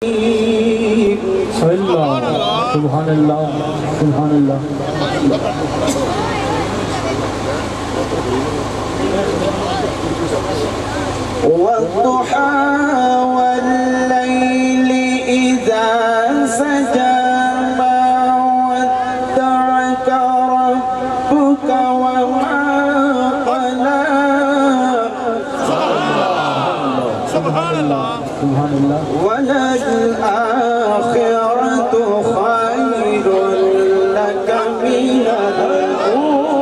سبحان الله سبحان الله والضحى والليل إذا سجى ما ودعك ربك وما قلى سبحان الله سبحان الله وللآخرة خير لك من الأولى.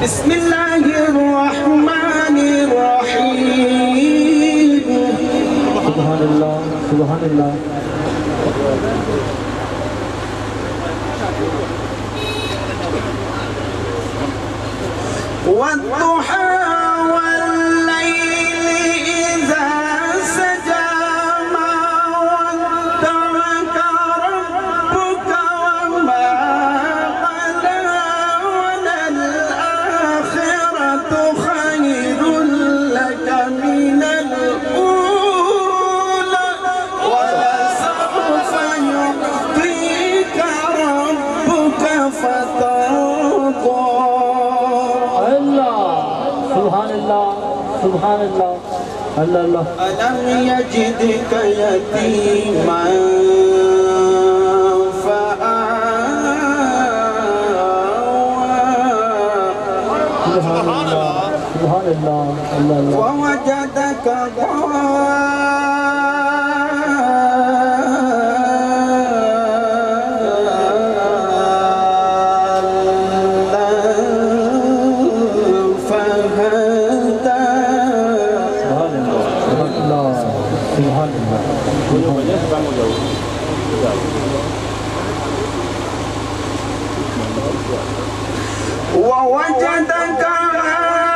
بسم الله الرحمن الرحيم. سبحان الله سبحان الله والضحى والليل إذا سجى ما ودعك ربك وما قلى وللآخرة خير لك من الأولى ولسوف يعطيك ربك فترضى. سبحان الله سبحان الله الله الله. ألم يجدك يتيما فآوى سبحان الله سبحان الله الله الله. ووجدك ووجدك عائلا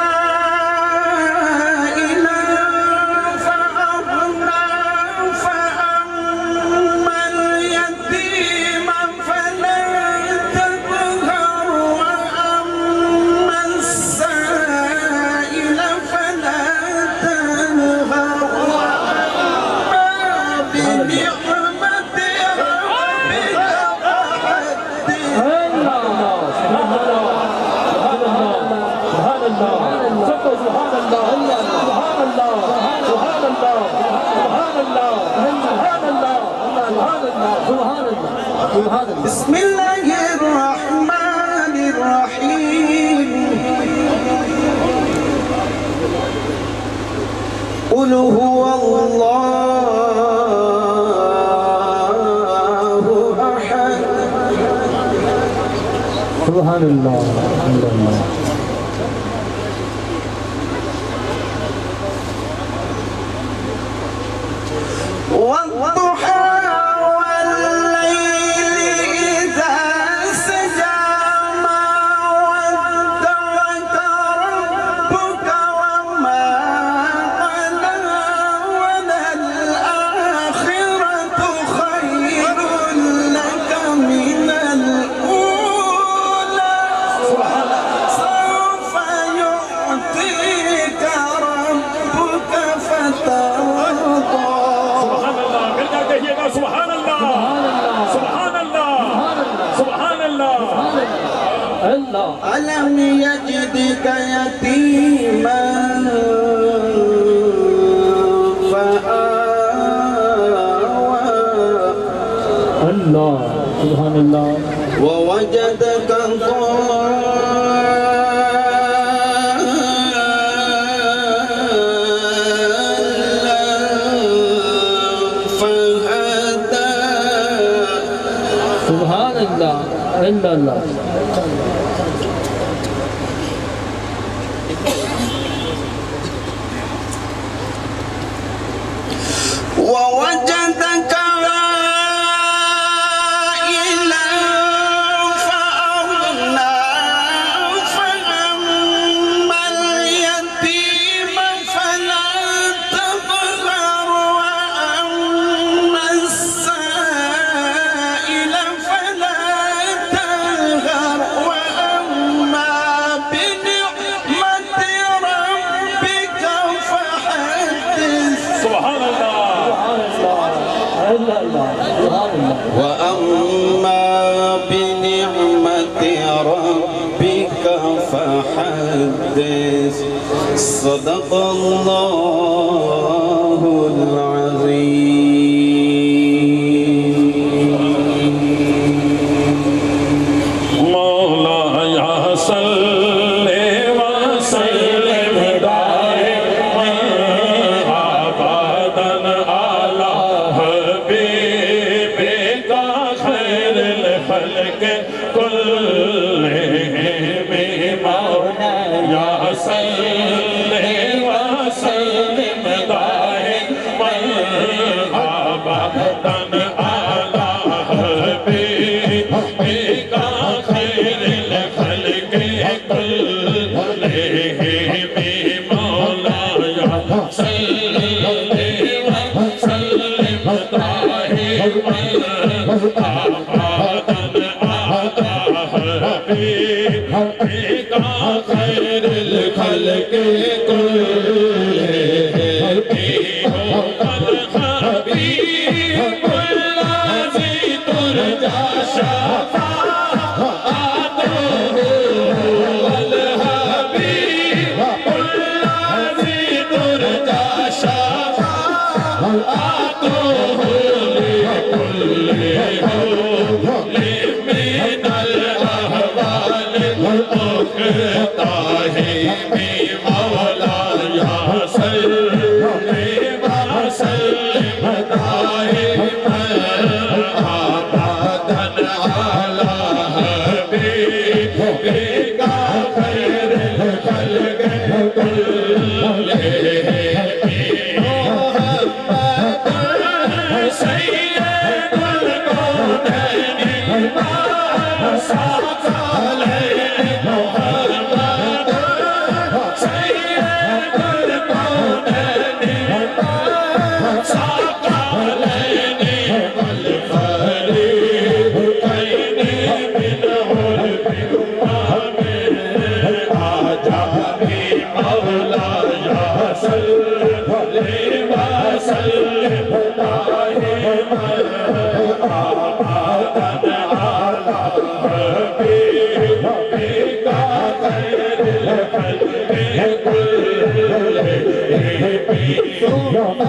فأغنى فأما اليتيم فلا تقهر وأما السائل فلا تنهر وأما بنعمة ربك فحدث. بسم الله الرحمن الرحيم. قل هو الله أحد. سبحان الله الحمد لله. والضحى والليل إذا سجى ما ودعك ربك وما قلى وللآخرة خير لك من الأولى سوف يعطيك ربك فترضى. سبحان الله سبحان الله سبحان الله. ألم يجدك يتيما فآوى الله سبحان الله. ووجدك سبحان الله إلا الله. ووجدك عائلا فأغنى فأما اليتيم فلا تقهر وأما السائل فلا تنهر وأما سبحان اللہ وأما بنعمة ربك فحدث صدق الله العظيم مولاي صل وسلم دائما أبدا على حبيبك خير الخلق كلهم مولاي صل وسلم دائما أبدا على حبيبك خير الخلق كلهم مولاي صل وسلم دائما أبدا على حبيبك خير الخلق كلهم الحبيب الذي ترجى شفاعته والحبيب الذي ترجى شفاعته لكل هول من الأهوال المقتحم مولاي صل وسلم دائما أبدا على حبيبك خير الخلق كلهم محمد سيد الكونين ما ساق عليه محمد سيد الكونين ساق عليني والفريقين من غرب ومن أعجمي مولاي صل وسلم دائما أبدا على حبيبك خير الخلق كلهم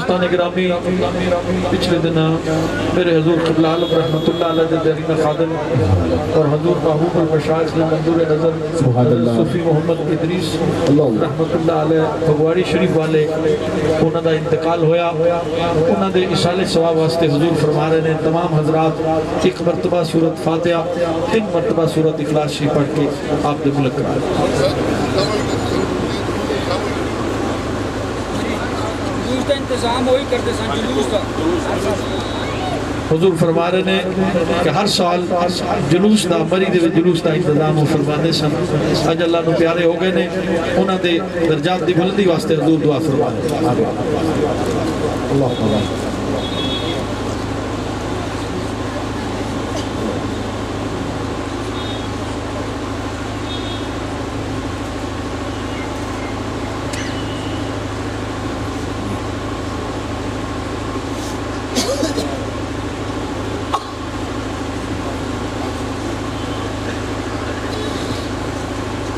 دوستان گرامی پچھلے دن میرے حضور قبلہ عالم رحمت اللہ علیہ دہرین خادم اور حضور محبوب المشاعر نے منظور نظر صوفی محمد ادریس رحمت اللہ علیہ فگواری شریف والے انہوں دا انتقال ہویا. انہوں دے اشالِ ثواب واسطے حضور فرما رہے ہیں تمام حضرات ایک مرتبہ سورت فاتحہ 3 مرتبہ سورت اخلاص شریف پڑھ کے آپ دے ملک کرا جلوس کا انتظام ہوئی کرتے سن جلوس کا. حضور فرما رہے ہیں کہ ہر سال جلوس دا مری دے جلوس دا انتظام فرمانے سن. اج اللہ نو پیارے ہو گئے نے انہاں دے درجات دی بلندی واسطے حضور دعا فرمانے. اللہ تعالی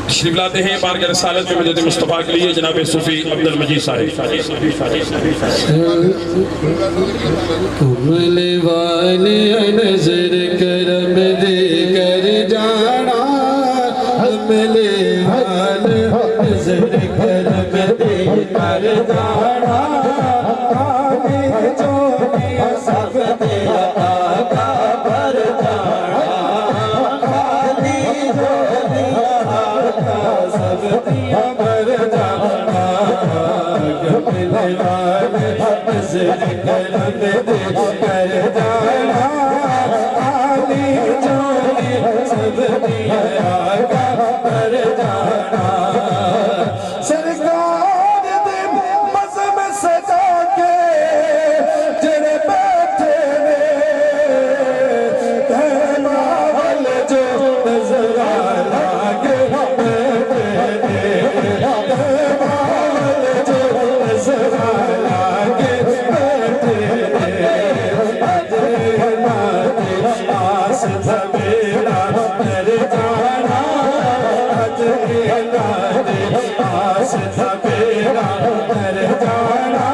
تشریف لاتے ہیں بارگاہ رسالت میں مدد مصطفیٰ کے لیے جناب صوفی عبدالمجید صاحب. کملے والے نظر کرم دے کر جانا کملے والے نظر کرم دے کر جانا آنے جو دیا سب دیا آقا پر جانا آنے جو دیا آقا سب دیا پر جانا کملے والے نظر کرم دے کر جانا آنے جو دیا سب دیا آقا پر جانا سرکار دے مزم سجا کے جڑے بیٹھے تیماول جو نظر آگے بیٹھے تیماول جو نظر آگے بیٹھے اجر ناتے آس دھمیڑا کر جانا اجر ناتے آس دھمیڑا کر جانا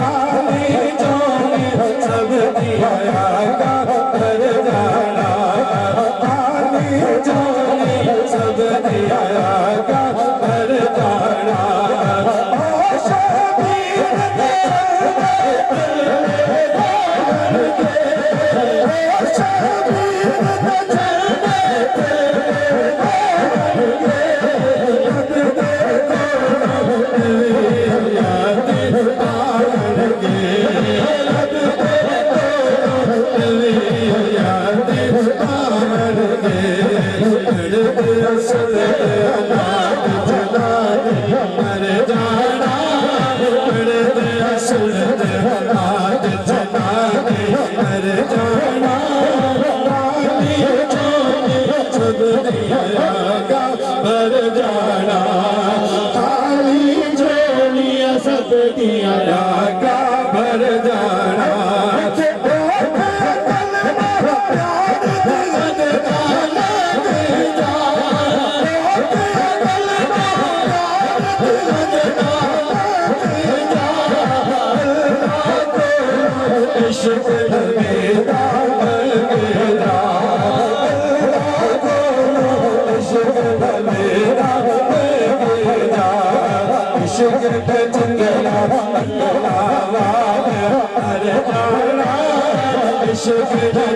آنی جونی سب دیا آقا کر جانا آنی جونی سب دیا آقا کر جانا او شبیر دے او شبیر دے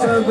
سب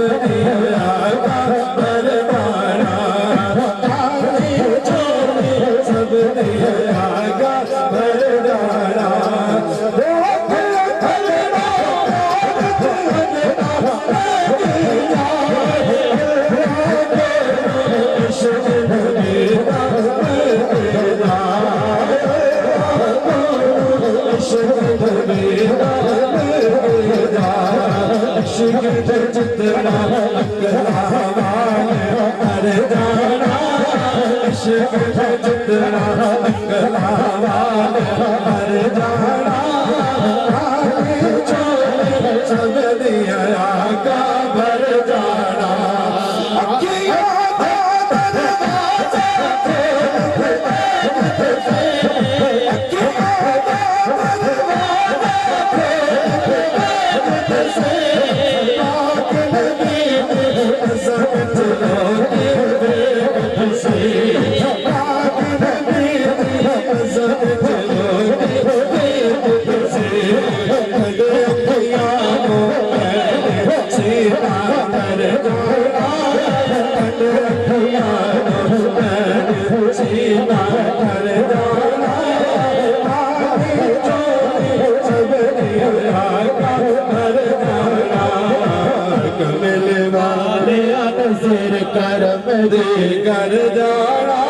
کرم دے کر جانا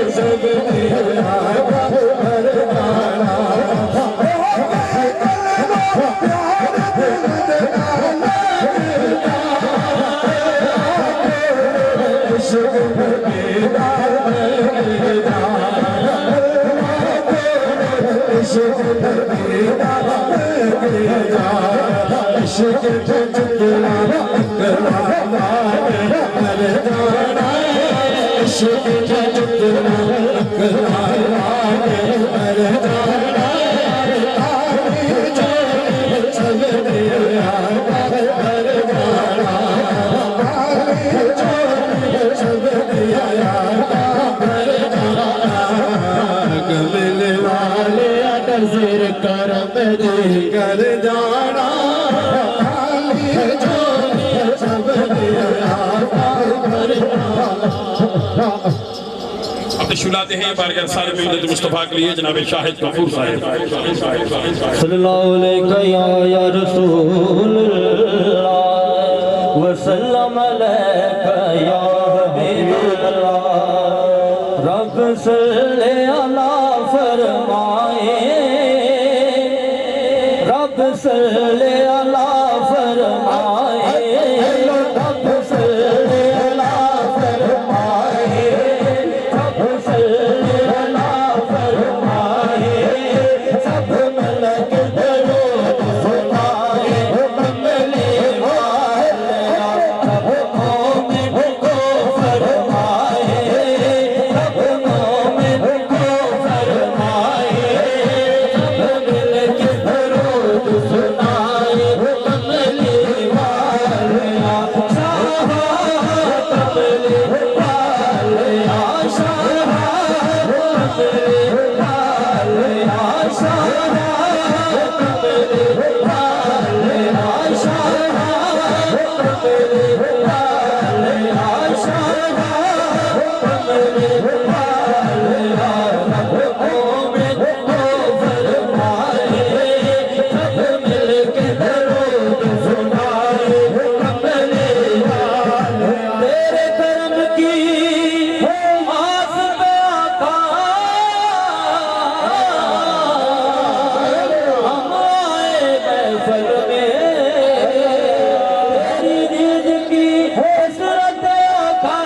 سب دیا کر جانا کرم دے کر جانا سب دیا کر جانا اب تشریفات ہیں بارگاہ رسالت میں مدد مصطفیٰ کے لیے جناب شاہد غفور صاحب صلی اللہ علیہ یا رسول اللہ وسلم علیکہ یا حبیب اللہ رب صلی اللہ فرمائے رب صلی اللہ فرمائے رب صلی اللہ فرمائے رب صلی اللہ فرمائے سب ملک درود سنائے کملی والا سب مومن کو فرمائے سب مومن کو فرمائے سب ملک درود سنائے کملی والا شاہ کملی والا شاہ کملی والا شاہ کملی والا شاہ کملی والا شاہ کملی والا رب مومن کو فرمائے سب مل کے درود سنائے کملی والا تیرے کرم کی آس پہ آقا ہم آئے محفل میں تیری دید کی حسرت آقا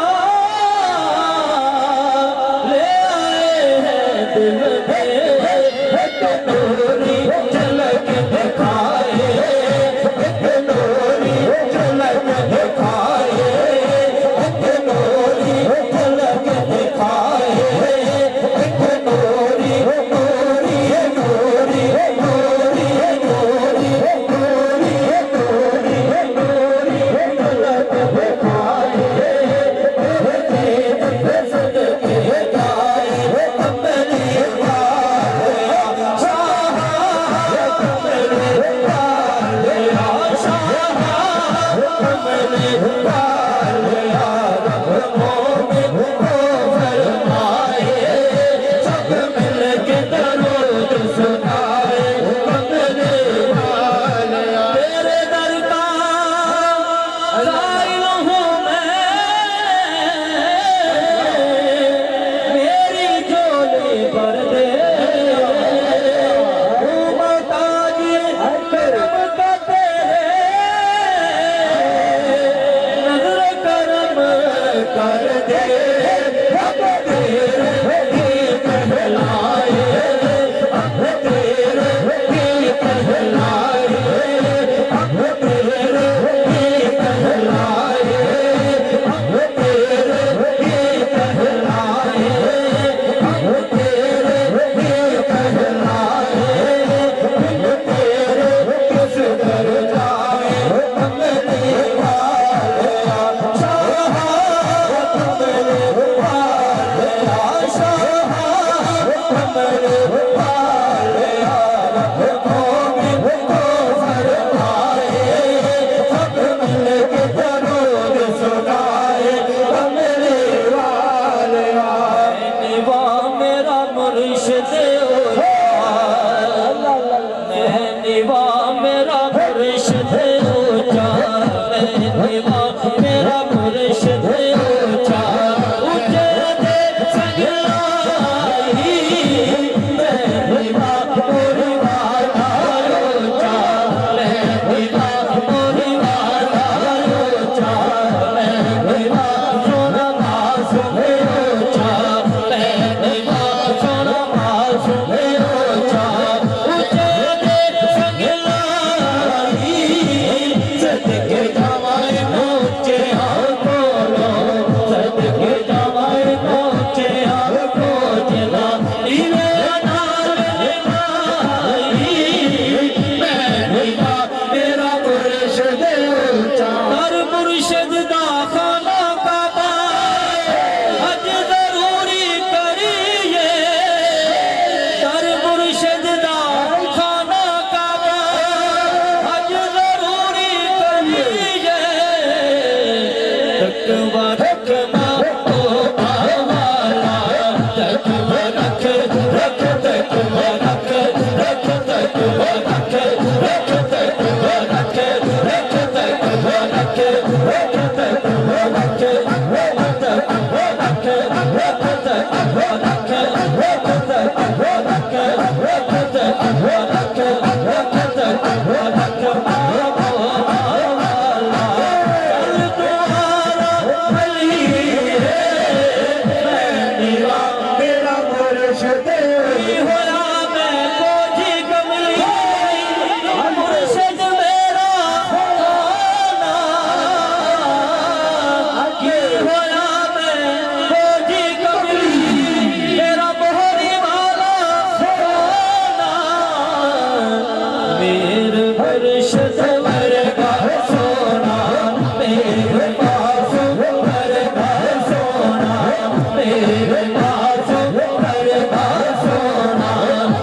میرے معصوم دربار سونا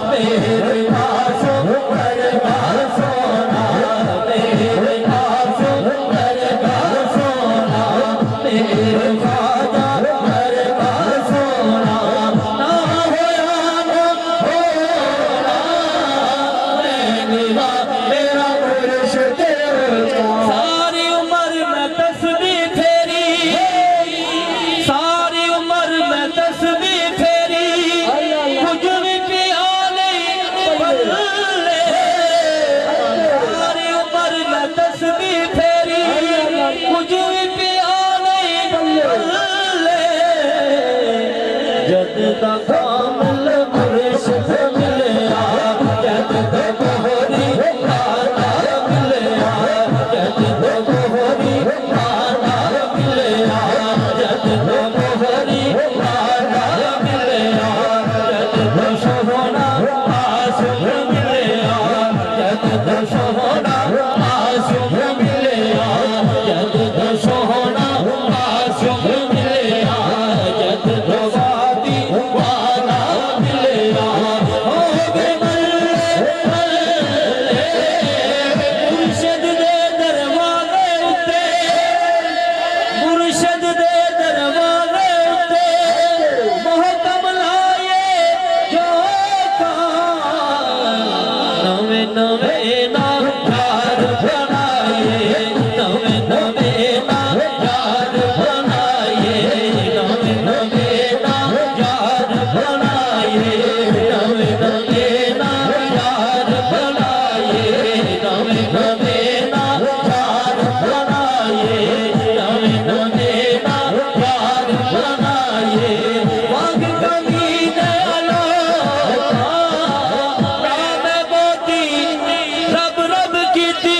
میرے معصوم دربار سونا میرے معصوم دربار سونا میرے خواجہ دربار سونا نہ ہویا نہ ہونا میں نیوا میرا مرشد ساری عمر میں تسبیح پھیری ساری عمر میں تسبیح پھیری کچھ بھی پیا نہیں بدلے ساری عمر میں تسبیح پھیری کچھ بھی پیا نہیں بدلے جد دا کامل مرشد ملیا جد دا بہری آنا ملیا جد دا بہری آنا ملیا جد دا بہری آنا ملیا جد دا سونا آسم ملیا جد دا سونا آسم ملیا جد دا سونا آسم ملیا جد دا وادی والا ملیا ہو گئے مرشد دے دروازے اتے مرشد دے دروازے اتے محکم لائے جو نوے نوے نام یاد بنائے نوے نوے نام یاد بنائے نوے نوے نام یاد بنائے نوے نوے نام یاد بنائے نوے نوے نام یاد بنائے نوے نوے نام یاد بنائے وانگ کمین اللہ نام بوتی رب رب کی تھی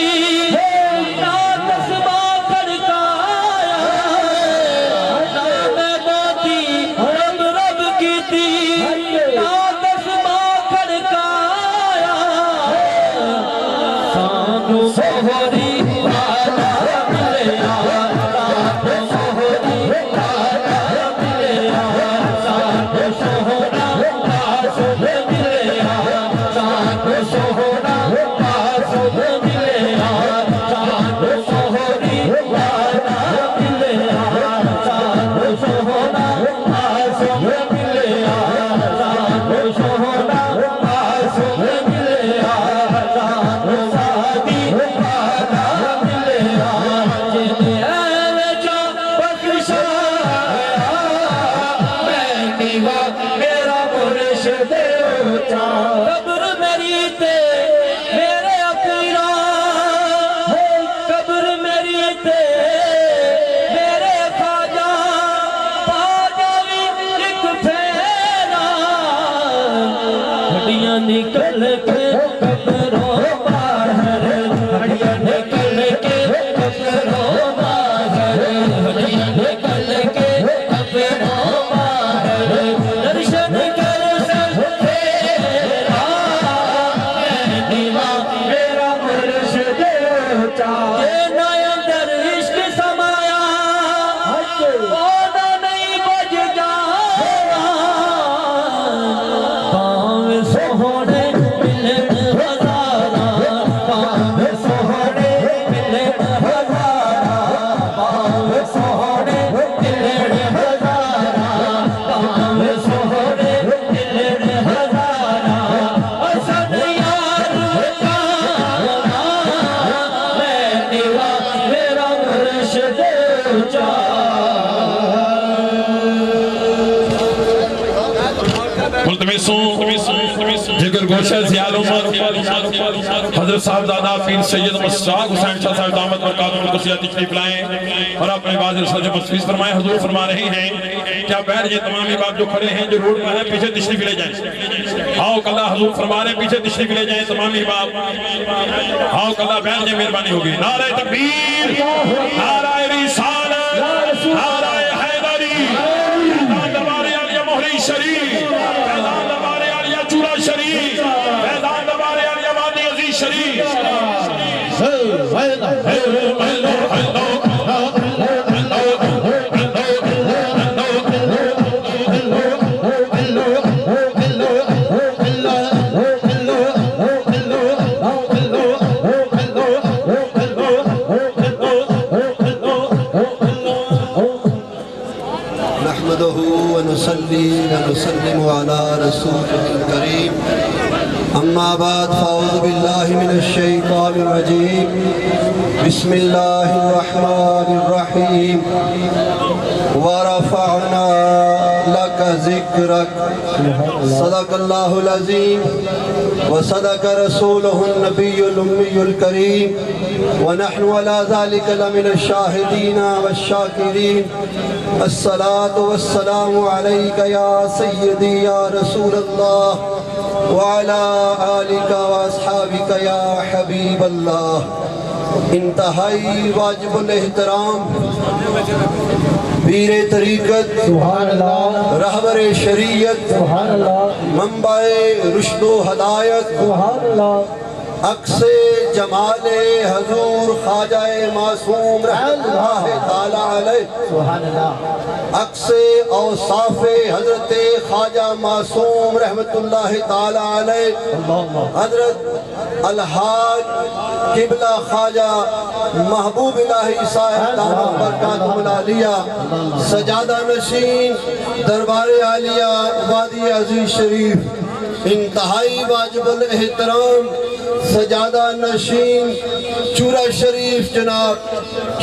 نام تسبا کھڑکایا نام بوتی رب رب کی تھی نام تسبا کھڑکایا سانو سہری والا ملیا سانو سہری والا ملیا سانو سہرا آسم ملیا سانو سہرا آسم ملیا سانو سہری والا ملیا سانو سہرا آسم ملیا سانو سہرا آسم ملیا سانو سادی والا ملیا جن اے جو بخشایا میں نیوا میرا مرشد اونچا قبر میری تے میرے اپیرا قبر میری تے میرے خواجہ خواجہ بھی ایک پھیرا ہڈیاں نکل کے قبروں باہر ہڈیاں نکل کے قبروں باہر ہڈیاں نکل کے قبروں باہر درشن کر سر تیرا میں نیوا میرا مرشد اونچا یہ نائم در عشق سمایا پودا نہیں بج جانا پاؤں سوہنے ملن ہزارا پاؤں سوہنے ملن ہزارا پاؤں سوہنے ملن ہزارا پاؤں سوہنے ملن ہزارا حسن یار جانا میں نیوا میرا مرشد اونچا ملتمسوں جگر گوشہ زیال عمر حضرت صاحب دادا پیر سید مصطفیٰ حسین شاہ صاحب دامت برکاتہ القدسیہ تشریف لائیں اور اپنے واضح سجد مصفیز فرمائیں حضور فرما رہے ہیں کیا بیٹھ یہ تمام احباب جو کھڑے ہیں جو روڈ پر ہیں پیچھے تشریف لے جائیں آؤ کلہ حضور فرما رہے ہیں پیچھے تشریف لے جائیں تمام احباب آؤ کلہ بیٹھ جائیں مہربانی ہوگی نعرہ تکبیر نعرہ رسالت نعرہ حیدری فیضان دربار عالیہ مہری شریف فیضان دربار عالیہ چورا شریف فیضان دربار عالیہ وادی عزیز شریف نحمده ونصلي ونسلم على رسوله الكريم أما بعد فأعوذ بالله من الشيطان الرجيم بسم الله الرحمن الرحيم ورفعنا لك ذكرك صدق الله العظيم وصدق رسوله النبي الأمي الكريم ونحن على ذلك لمن الشاهدين والشاكرين الصلاة والسلام عليك يا سيدي يا رسول الله وعلى آلك وأصحابك يا حبيب الله انتہائی واجب الاحترام پیر طریقت سبحان اللہ رہبر شریعت سبحان اللہ منبع رشد و ہدایت سبحان اللہ عکس جمال حضور خواجہ معصوم رحمۃ اللہ تعالی علیہ سبحان اللہ عکس اوصاف حضرت خواجہ معصوم رحمۃ اللہ تعالی علیہ حضرت الحاج قبلہ خواجہ محبوب الہی صاحب دامت برکاتہ العالیہ سجادہ نشین دربار عالیہ وادی عزیز شریف انتہائی واجب الاحترام سجادہ نشین چورہ شریف جناب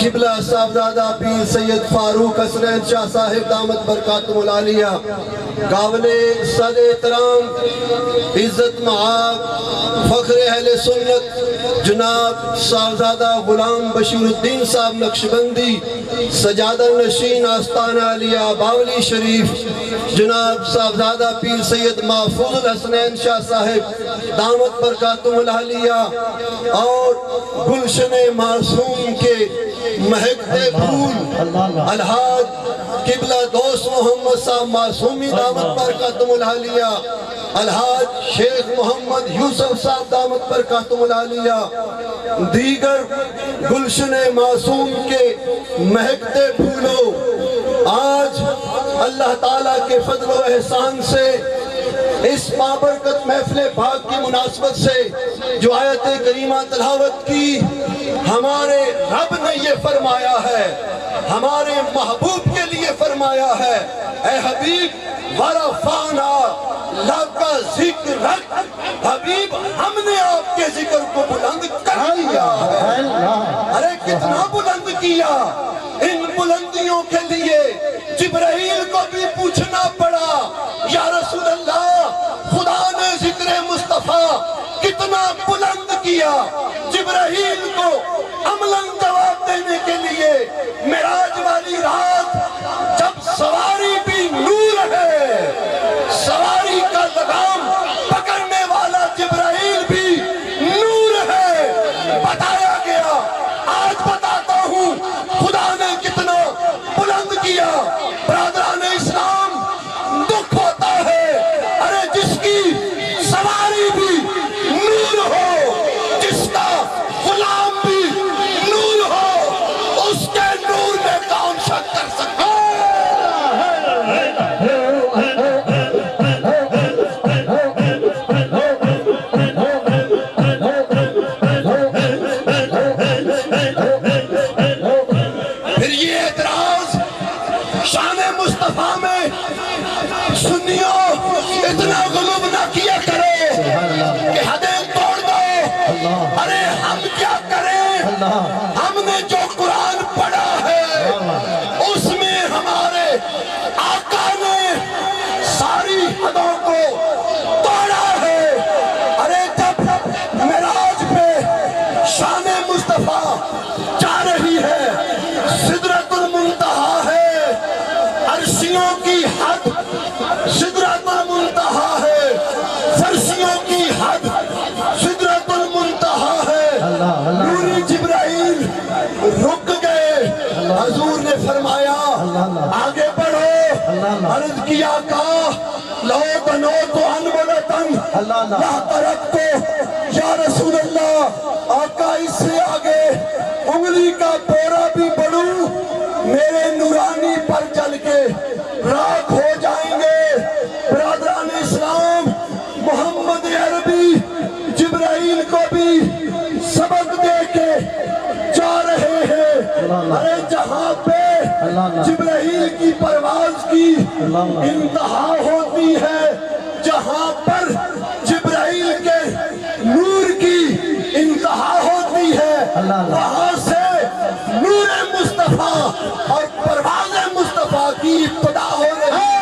قبلہ صاحبزادہ پیر سید فاروق حسنین شاہ صاحب دامت برکاتہ العالیہ قابل صد احترام عزت معاب فخر اہل سنت جناب صاحبزادہ غلام بشیر الدین صاحب نقشبندی سجادہ نشین آستانہ علیہ باولی شریف جناب صاحبزادہ پیر سید محفوظ الحسنین شاہ صاحب دامت برکاتہ العالیہ اور گلشن معصوم کے مہکتے پھول الحاج قبلہ دوست محمد صاحب معصومی دامت برکاتہ العالیہ الحاج شیخ محمد یوسف صاحب دامت برکاتہ العالیہ دیگر گلشن معصوم کے مہکتے پھولوں آج اللہ تعالیٰ کے فضل و احسان سے اس بابرکت محفل پاک کی مناسبت سے جو آیت کریمہ تلاوت کی ہمارے رب نے یہ فرمایا ہے ہمارے محبوب کے لیے فرمایا ہے اے حبیب ورفعنا لک ذکرک حبیب ہم نے آپ کے ذکر کو بلند کر دیا ہے ارے کتنا بلند کیا ان بلندیوں کے لیے جبرائیل کو بھی پوچھنا پڑا یا رسول اللہ خدا نے ذکر مصطفیٰ کتنا بلند کیا جبرائیل کو عملاً جواب دینے کے لیے معراج والی رات جب سواری بھی نور ہے سواری کا لگام پکڑنے والا جبرائیل بھی نور ہے بتایا گیا آج بتاتا ہوں خدا نے کتنا بلند کیا برادران اسلام دکھ ہوتا ہے ارے جس کی سواری بھی نور ہو جس کا غلام بھی نور ہو اس کے نور میں کون شک کر سکتا پھر یہ اعتراض شان مصطفیٰ میں سنیوں اتنا غلوب نہ کیا کرے کہ حدیں توڑ دو ارے ہم کیا کریں ہم نے جو قرآن پڑھا ہے اس میں ہمارے آقا نے ساری حدوں کو توڑا ہے ارے جب معراج پہ شان مصطفیٰ جا رہی ہے سدرۃ المنتہا ہے عرشیوں کی حد سدرۃ المنتہا ہے فرشیوں کی حد سدرۃ المنتہا ہے نوری جبرائیل رک گئے حضور نے فرمایا آگے بڑھو عرض کیا کہا لو بنو تو انبلتن لا ترکتو یا رسول اللہ آقا اس سے آگے انگلی کا بورا بھی بڑھوں میرے نورانی پر چل کے راکھ ہو جائیں گے برادران اسلام محمد عربی جبرائیل کو بھی سبق دے کے جا رہے ہیں ارے جہاں پہ جبرائیل کی پرواز کی انتہا ہوتی ہے جہاں پر جبرائیل کے نور کی انتہا ہوتی ہے وہاں سے نور مصطفیٰ اور پرواز مصطفیٰ کی ابتدا ہو رہی ہے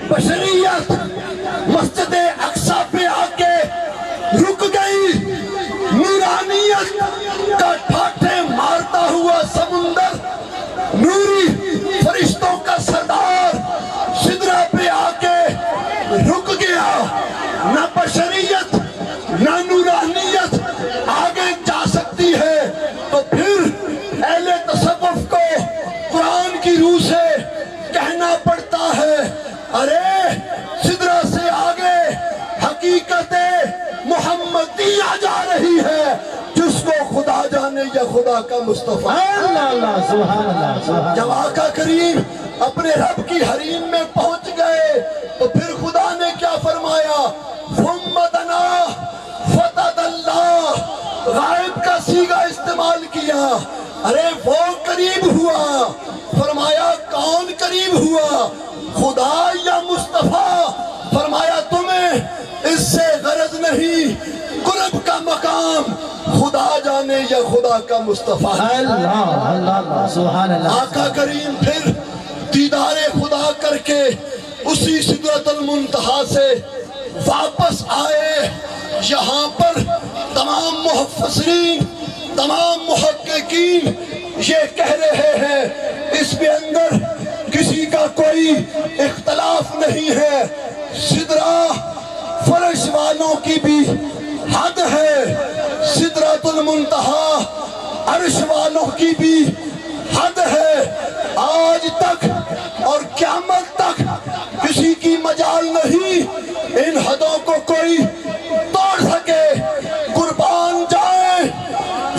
بشریت مسجد اقصی پہ آ کے رک گئی نورانیت کا ٹھاٹھے مارتا ہوا سمندر نوری فرشتوں کا سردار سدرہ پہ آ کے رک گیا نہ بشریت نہ نورانیت آگے جا سکتی ہے تو پھر اہل تصوف کو قرآن کی روح سے کہنا پڑتا ہے ارے سدرہ سے آگے حقیقت محمدیہ جا رہی ہے جس کو خدا جانے یا خدا کا مصطفیٰ جب آقا کریم اپنے رب کی حریم میں پہنچ گئے تو پھر خدا نے کیا فرمایا ثم دنا فتدلی غائب کا صیغہ استعمال کیا ارے وہ قریب ہوا فرمایا کون قریب ہوا خدا یا مصطفیٰ فرمایا تمہیں اس سے غرض نہیں قرب کا مقام خدا جانے یا خدا کا مصطفیٰ آقا کریم پھر دیدار خدا کر کے اسی سدرۃ المنتہا سے واپس آئے یہاں پر تمام محفظین تمام محققین یہ کہہ رہے ہیں اس کے اندر کسی کا کوئی اختلاف نہیں ہے سدرہ فرش والوں کی بھی حد ہے سدرۃ المنتہا عرش والوں کی بھی حد ہے آج تک اور قیامت تک کسی کی مجال نہیں ان حدوں کو کوئی توڑ سکے قربان جائے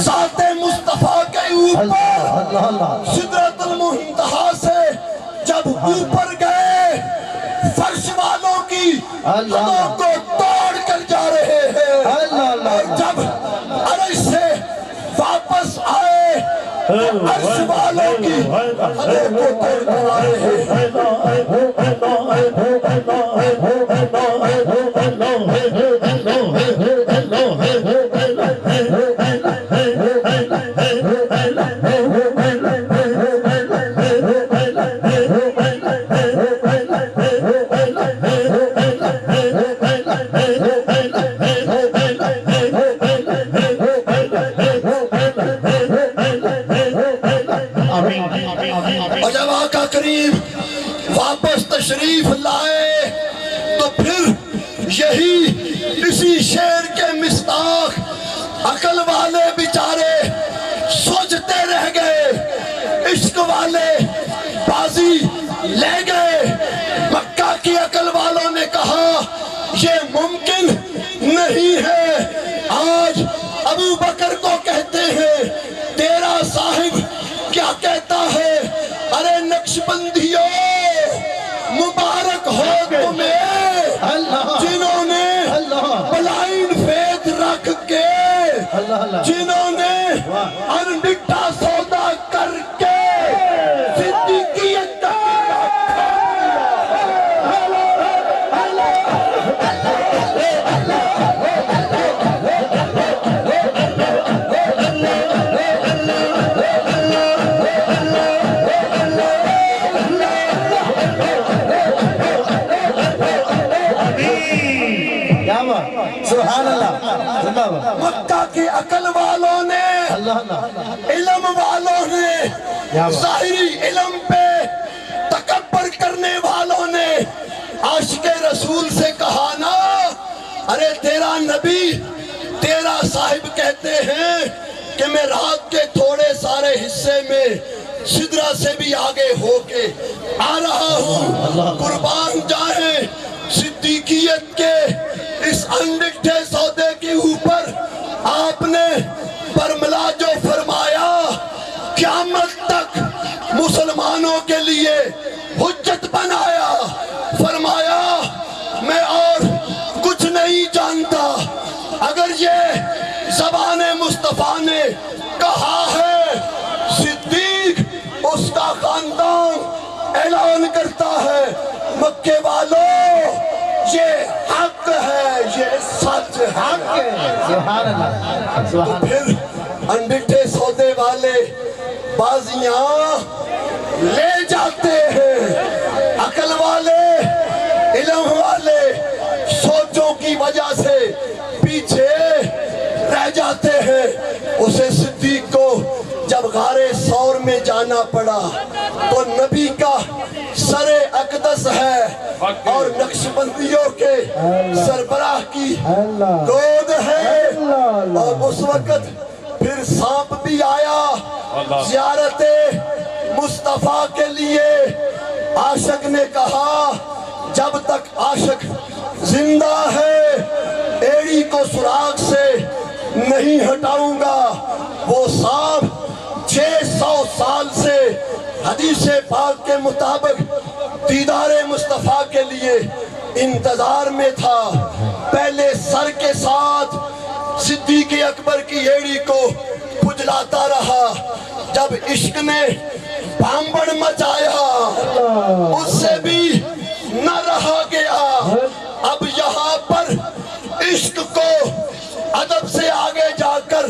ذات مصطفیٰ کے اوپر سدرۃ المنتہا سے جب اوپر گئے فرش والوں کی حدوں کو توڑ کر جا رہے ہیں اور جب عرش سے واپس آئے عرش والوں کی حدوں کو توڑ کر آ رہے اور جب آقا کریم واپس تشریف لائے تو پھر یہی اسی شعر کے مصداق عقل والے بیچارے سوچتے رہ گئے عشق والے بازی لے گئے مکہ کی عقل والوں نے کہا یہ ممکن نہیں ہے آج ابو بکر کو کہتے ہیں تیرا صاحب کیا کہتا ہے ارے نقشبندیوں مبارک ہو تمہیں جنہوں نے بلائنڈ فیتھ رکھ کے جنہوں نے انڈٹا سودا کر کے صدیقیت کا مکہ کی عقل والوں نے علم والوں نے ظاہری علم پہ تکبر کرنے والوں نے عاشق رسول سے کہا نا ارے تیرا نبی تیرا صاحب کہتے ہیں کہ میں رات کے تھوڑے سارے حصے میں سدرہ سے بھی آگے ہو کے آ رہا ہوں قربان جائیں صدیقیت کے اس انڈٹھے سودے کے اوپر جان مصطفیٰ نے کہا ہے، صدیق اس کا خاندان اعلان کرتا ہے، مکے والوں یہ حق ہے، یہ سچ حق ہے۔ تو پھر انڈٹھے سودے والے بازیاں لے جاتے ہیں، عقل والے علم والے سوچوں کی وجہ سے پیچھے رہ جاتے ہیں۔ اسے صدیق کو جب غار ثور میں جانا پڑا تو نبی کا سر اقدس ہے اور نقشبندیوں کے سربراہ کی گود ہے، اور اس وقت پھر سانپ بھی آیا زیارت مصطفیٰ کے لیے۔ عاشق نے کہا جب تک عاشق زندہ ہے ایڑی کو سراغ سے نہیں ہٹاؤں گا۔ وہ سانپ 600 سال سے حدیث پاک کے مطابق دیدار مصطفیٰ کے لیے انتظار میں تھا۔ پہلے سر کے ساتھ صدیق اکبر کی ایڑی کو پجلاتا رہا، جب عشق نے بھانبڑ مچایا اس سے بھی نہ رہا گیا۔ اب یہاں پر عشق کو ادب سے آگے جا کر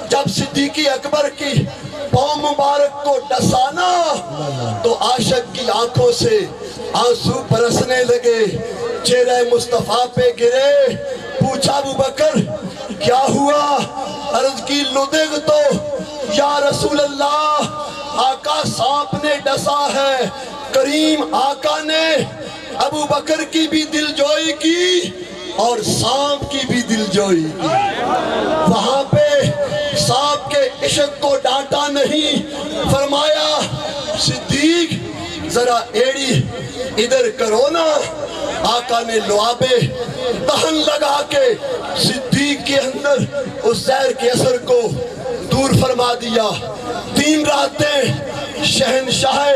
جب صدیق اکبر کی پاؤں مبارک کو ڈسانا تو عاشق کی آنکھوں سے آنسو برسنے لگے، چہرہ مصطفیٰ پہ گرے۔ پوچھا ابوبکر کیا ہوا؟ عرض کی لدغ تو یا رسول اللہ، آقا سانپ نے ڈسا ہے۔ کریم آقا نے ابوبکر کی بھی دل جوئی کی اور سانپ کی بھی دل جوئی کی۔ وہاں پہ سانپ کے عشق کو ڈانٹا نہیں، فرمایا صدیق ذرا ایڑی ادھر کرو نا۔ آقا نے لعابے دہن لگا کے صدیق کے اندر اس زہر کے اثر کو دور فرما دیا۔ 3 راتیں شہنشاہ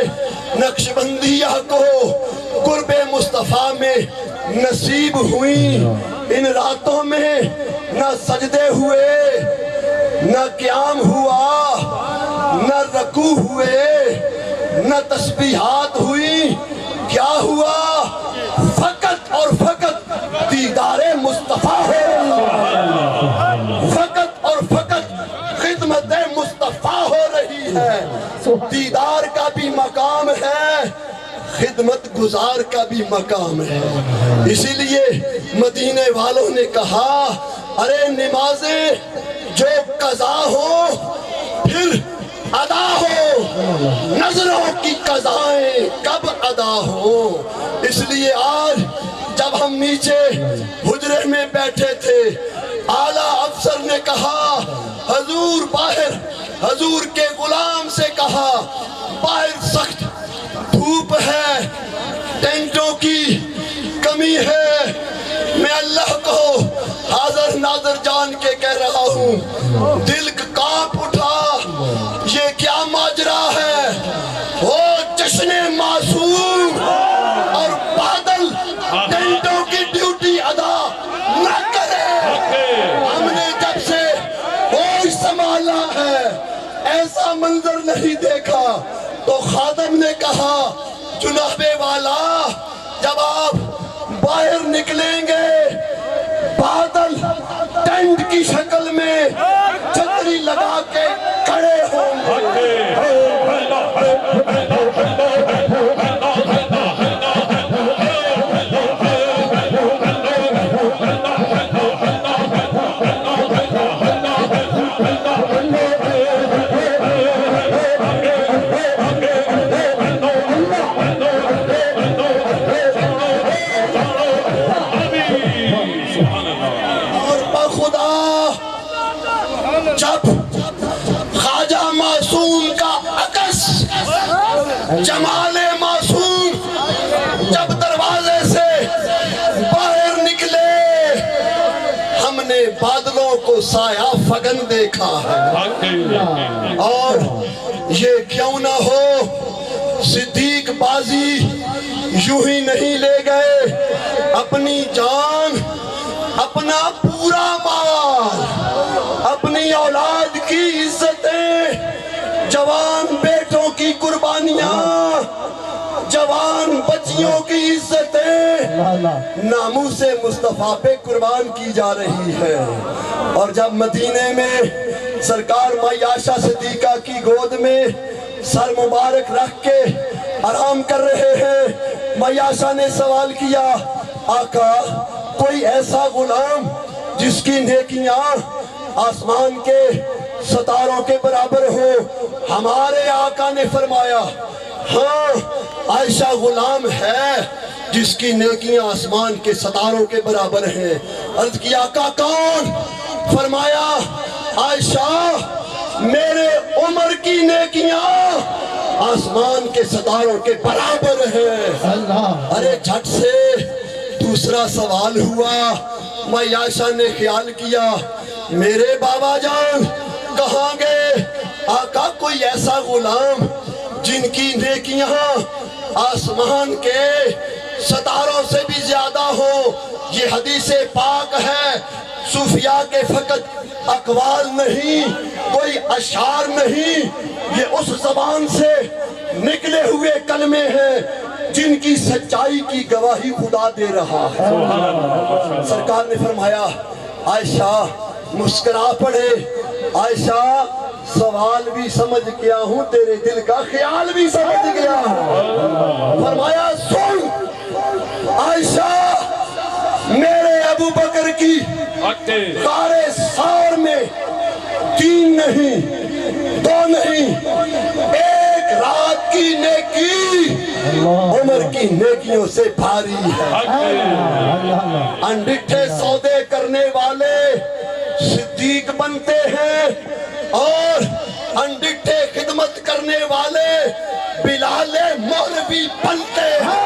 نقشبندیہ کو قرب مصطفیٰ میں نصیب ہوئیں۔ ان راتوں میں نہ سجدے ہوئے، نہ قیام ہوا، نہ رکوع ہوئے، نہ تسبیحات ہوئی۔ کیا ہوا؟ فقط اور فقط دیدار مصطفیٰ ہو، فقط اور فقط خدمت مصطفیٰ ہو رہی ہے۔ دیدار کا بھی مقام ہے، خدمت گزار کا بھی مقام ہے۔ اسی لیے مدینے والوں نے کہا ارے نمازیں جو قضا ہو پھر ادا ہو، نظروں کی قضائیں کب ادا ہو۔ اس لیے آج جب ہم نیچے حجرے میں بیٹھے تھے، اعلیٰ افسر نے کہا حضور باہر، حضور کے غلام سے کہا باہر سخت دھوپ ہے، ٹینٹوں کی کمی ہے۔ میں اللہ کو حاضر ناظر جان کے کہہ رہا ہوں، دل کانپ اٹھا، یہ کیا ماجرا ہے؟ وہ جشن معصوم اور بادل ٹینٹوں کی ڈیوٹی ادا نہ کرے۔ ہم نے جب سے ہوش سنبھالا ہے ایسا منظر نہیں دیکھا۔ تو خادم نے کہا جناب والا جب آپ باہر نکلیں گے بادل ٹینٹ کی شکل میں چھتری لگا کے کھڑے ہوں گے۔ جمال معصوم جب دروازے سے باہر نکلے، ہم نے بادلوں کو سایہ فگن دیکھا ہے۔ اور یہ کیوں نہ ہو صدیق بازی یوں ہی نہیں لے گئے، اپنی جان، اپنا پورا مال، اپنی اولاد کی عزتیں، جوان بیٹوں کی قربانیاں، جوان بچیوں کی عزتیں ناموس مصطفیٰ پہ قربان کی جا رہی ہے۔ اور جب مدینے میں سرکار مائی عائشہ صدیقہ کی گود میں سر مبارک رکھ کے آرام کر رہے ہیں، مائی عائشہ نے سوال کیا، آقا کوئی ایسا غلام جس کی نیکیاں آسمان کے ستاروں کے برابر ہو؟ ہمارے آقا نے فرمایا، ہاں عائشہ غلام ہے جس کی نیکیاں آسمان کے ستاروں کے برابر ہیں۔ عرض کیا آقا کون؟ فرمایا عائشہ میرے عمر کی نیکیاں آسمان کے ستاروں کے برابر ہیں۔ ارے جھٹ سے دوسرا سوال ہوا، مائی عائشہ نے خیال کیا میرے بابا جان کہاں گئے؟ آقا کوئی ایسا غلام جن کی نیکیاں آسمان کے ستاروں سے بھی زیادہ ہو۔ یہ حدیث پاک ہے، صوفیاء کے فقط اقوال نہیں، کوئی اشعار نہیں، یہ اس زبان سے نکلے ہوئے کلمے ہیں جن کی سچائی کی گواہی خدا دے رہا ہے۔ سرکار نے فرمایا عائشہ مسکرا پڑے، عائشہ سوال بھی سمجھ گیا ہوں، تیرے دل کا خیال بھی سمجھ گیا ہوں۔ فرمایا سن عائشہ، میرے ابو بکر کی غار ثور میں 3 نہیں 2 نہیں 1 رات کی نیکی عمر کی نیکیوں سے بھاری ہے۔ انڈٹھے سودے کرنے والے صدیق بنتے ہیں اور انڈٹھے خدمت کرنے والے بلال مولوی بنتے ہیں۔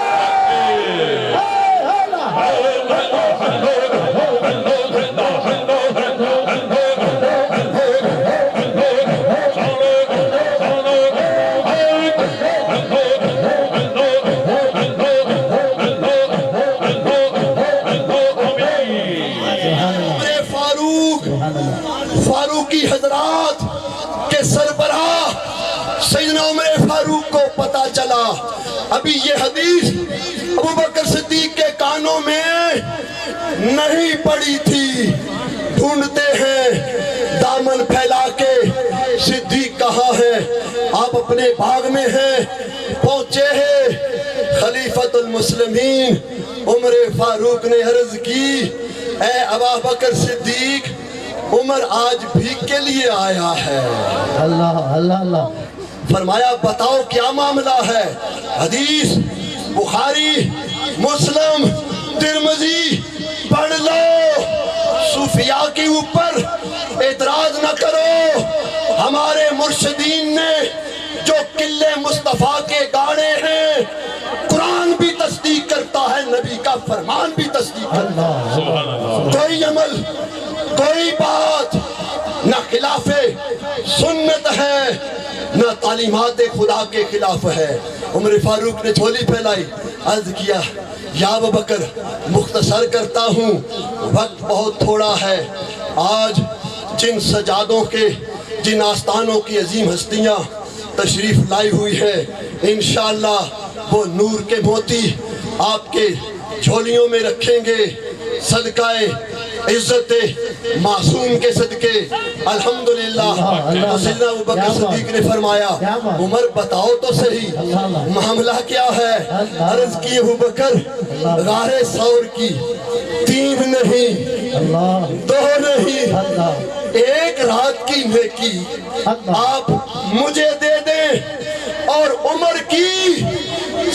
فاروقی حضرات کے سربراہ سیدنا عمر فاروق کو پتا چلا، ابھی یہ حدیث ابو بکر صدیق کے کانوں میں نہیں پڑی تھی۔ ڈھونڈتے ہیں دامن پھیلا کے، صدیق کہاں ہے؟ آپ اپنے باغ میں ہیں۔ پہنچے ہیں خلیفۃ المسلمین عمر فاروق نے عرض کی، اے ابا بکر صدیق، عمر آج بھیک کے لیے آیا ہے۔ اللہ اللہ اللہ۔ فرمایا بتاؤ کیا معاملہ ہے؟ حدیث بخاری مسلم ترمذی پڑھ لو۔ صوفیاء کے اوپر اعتراض نہ کرو، ہمارے مرشدین نے جو قلعے مصطفیٰ کے گاڑے ہیں، قرآن بھی تصدیق کرتا ہے، نبی کا فرمان بھی تصدیق کرتا ہے۔ کوئی عمل کوئی بات نہ خلاف سنت ہے نہ تعلیمات خدا کے خلاف ہے۔ عمر فاروق نے جھولی پھیلائی، عرض کیا یا ابو بکر مختصر کرتا ہوں، وقت بہت تھوڑا ہے۔ آج جن سجادوں کے جن آستانوں کی عظیم ہستیاں تشریف لائی ہوئی ہے، انشاءاللہ وہ نور کے موتی آپ کے جھولیوں میں رکھیں گے۔ صدقہ عزت معصوم کے صدقے الحمدللہ۔ تو سیدنا ابو بکر صدیق نے فرمایا عمر بتاؤ تو صحیح معاملہ کیا ہے؟ عرض کی ابو بکر غار ثور کی 3 نہیں 2 نہیں 1 رات کی نیکی آپ مجھے دے دیں اور عمر کی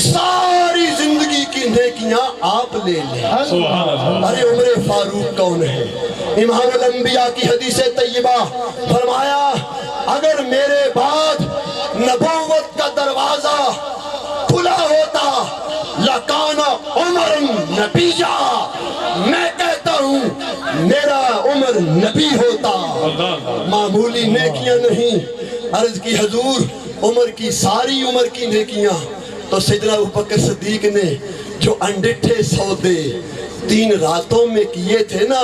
ساری زندگی کی نیکیاں آپ لے لیں۔ ارے عمر فاروق کون ہے؟ امام الانبیاء کی حدیث طیبہ فرمایا اگر میرے بعد نبوت کا دروازہ کھلا ہوتا لکان عمر نبیہ، میں کہتا ہوں میرا عمر نبی ہوتا۔ معمولی نیکیاں نہیں، عرض کی حضور عمر کی ساری عمر کی نیکیاں۔ تو سیدنا ابو بکر صدیق نے جو انڈٹھے سودے 3 راتوں میں کیے تھے نا،